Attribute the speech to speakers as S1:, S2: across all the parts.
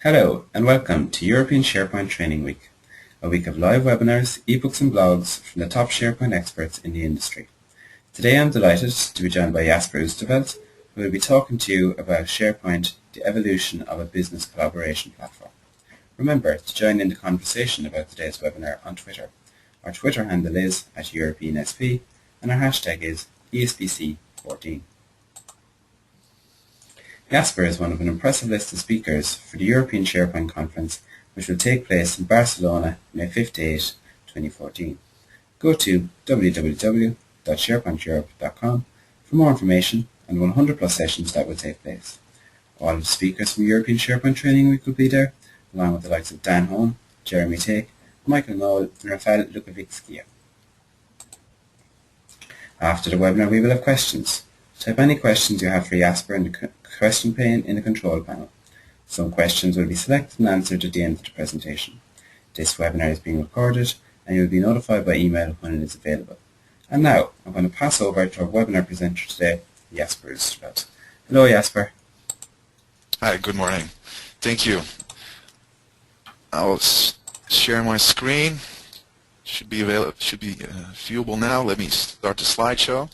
S1: Hello and welcome to European SharePoint Training Week, a week of live webinars, ebooks and blogs from the top SharePoint experts in the industry. Today I'm delighted to be joined by Jasper Oosterveld, who will be talking to you about SharePoint, the evolution of a business collaboration platform. Remember to join in the conversation about today's webinar on Twitter. Our Twitter handle is @EuropeanSP and our hashtag is ESPC14. Jasper is one of an impressive list of speakers for the European SharePoint Conference, which will take place in Barcelona, May 5 to 8, 2014. Go to www.sharepointeurope.com for more information and 100 plus sessions that will take place. All of the speakers from European SharePoint Training Week will be there, along with the likes of Dan Hone, Jeremy Take, Michael Knoll and Rafael Lukovic. After the webinar we will have questions. Type any questions you have for Jasper in the question pane in the control panel. Some questions will be selected and answered at the end of the presentation. This webinar is being recorded and you will be notified by email when it is available. And now I'm going to pass over to our webinar presenter today, Jasper Oosterveld. Hello Jasper.
S2: Hi, good morning. Thank you. I'll share my screen. Should be viewable now. Let me start the slideshow.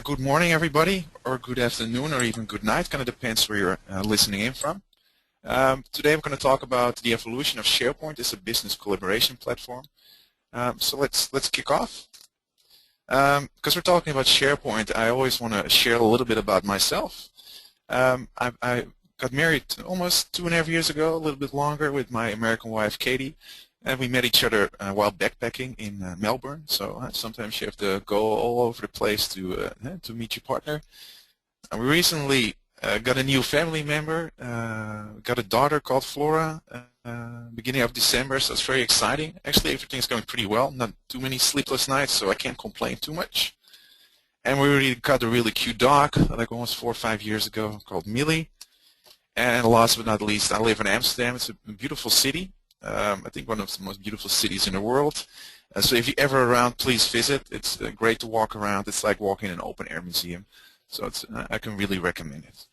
S2: Good morning everybody, or good afternoon, or even good night. Kind of depends where you're listening in from. Today I'm going to talk about the evolution of SharePoint as a business collaboration platform. So let's kick off. Because we're talking about SharePoint, I always want to share a little bit about myself. I got married almost 2.5 years ago, a little bit longer, with my American wife Katie. And we met each other while backpacking in Melbourne. So sometimes you have to go all over the place to meet your partner. And we recently got a new family member. Got a daughter called Flora. Beginning of December, so it's very exciting. Actually, everything's going pretty well. Not too many sleepless nights, so I can't complain too much. And we already got a really cute dog, like almost 4 or 5 years ago, called Millie. And last but not least, I live in Amsterdam. It's a beautiful city. I think one of the most beautiful cities in the world. So if you're ever around, please visit. It's great to walk around. It's like walking in an open-air museum. So I can really recommend it.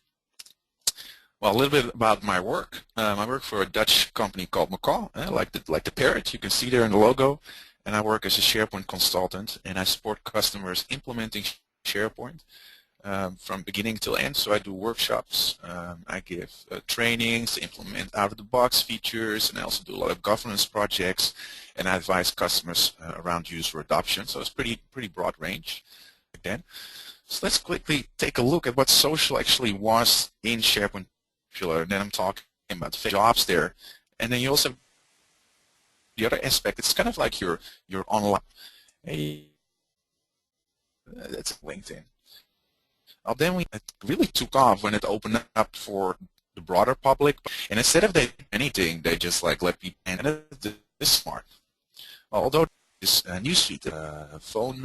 S2: Well, a little bit about my work. I work for a Dutch company called Macaw, like the parrot. You can see there in the logo. And I work as a SharePoint consultant, and I support customers implementing SharePoint. From beginning till end, so I do workshops, I give trainings, implement out-of-the-box features, and I also do a lot of governance projects, and I advise customers around user adoption, so it's pretty broad range. Again, so let's quickly take a look at what social actually was in SharePoint. Then I'm talking about the jobs there, and then you also have the other aspect. It's kind of like your online. That's LinkedIn. Then it really took off when it opened up for the broader public, and instead of anything, they just like let people, and it's smart. Although this newsfeed, phone